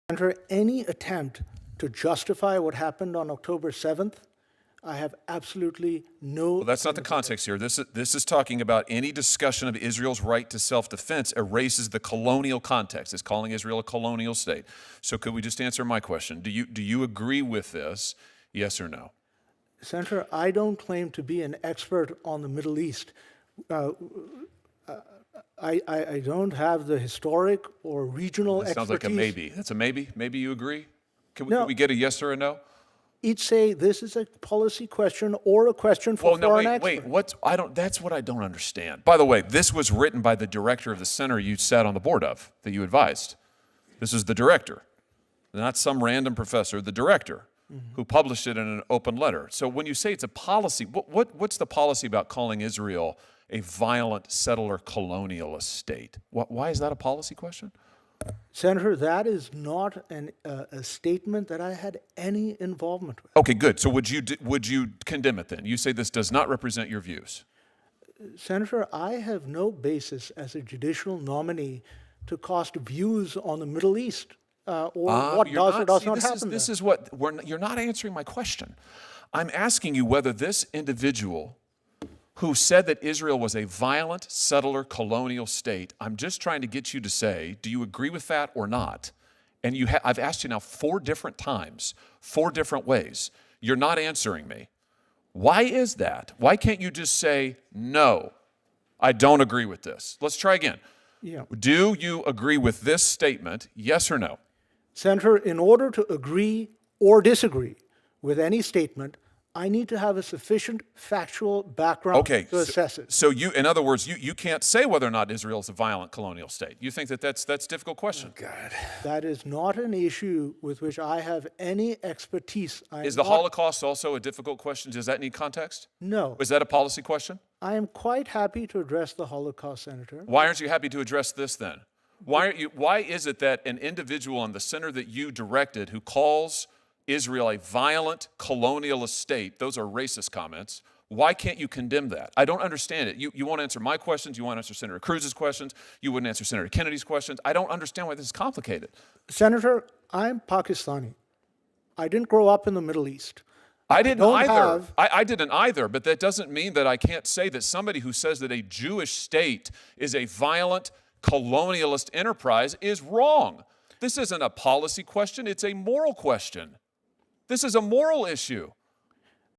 Senator, any attempt to justify what happened on October 7th, I have absolutely no... Well, that's not the context here. This is talking about any discussion of Israel's right to self-defense erases the colonial context. It's calling Israel a colonial state. So could we just answer my question? Do you agree with this, yes or no? Senator, I don't claim to be an expert on the Middle East. I don't have the historic or regional expertise. Sounds like a maybe. That's a maybe? Maybe you agree? Can No. we get a yes or a no? Each say this is a policy question or a question for foreign experts. That's what I don't understand. By the way, this was written by the director of the center you sat on the board of, that you advised. This is the director, not some random professor, the director, who published it in an open letter. So when you say it's a policy, what's the policy about calling Israel a violent settler colonialist state? Why is that a policy question? Senator, that is not a statement that I had any involvement with. Okay, good. So would you condemn it then? You say this does not represent your views. Senator, I have no basis as a judicial nominee to cast views on the Middle East or what does or does not happen there. You're not answering my question. I'm asking you whether this individual who said that Israel was a violent settler colonial state, I'm just trying to get you to say, do you agree with that or not? And I've asked you now 4 different times, 4 different ways. You're not answering me. Why is that? Why can't you just say, no, I don't agree with this? Let's try again. Yeah. Do you agree with this statement, yes or no? Senator, in order to agree or disagree with any statement, I need to have a sufficient factual background to assess it. So in other words, you can't say whether or not Israel is a violent colonial state. You think that's a difficult question? Oh, God. That is not an issue with which I have any expertise. Is the Holocaust also a difficult question? Does that need context? No. Is that a policy question? I am quite happy to address the Holocaust, Senator. Why aren't you happy to address this then? Why is it that an individual in the center that you directed who calls Israel a violent colonialist state, those are racist comments, why can't you condemn that? I don't understand it. You won't answer my questions, you won't answer Senator Cruz's questions, you wouldn't answer Senator Kennedy's questions. I don't understand why this is complicated. Senator, I'm Pakistani. I didn't grow up in the Middle East. I didn't either. I didn't either, but that doesn't mean that I can't say that somebody who says that a Jewish state is a violent colonialist enterprise is wrong. This isn't a policy question, it's a moral question. This is a moral issue.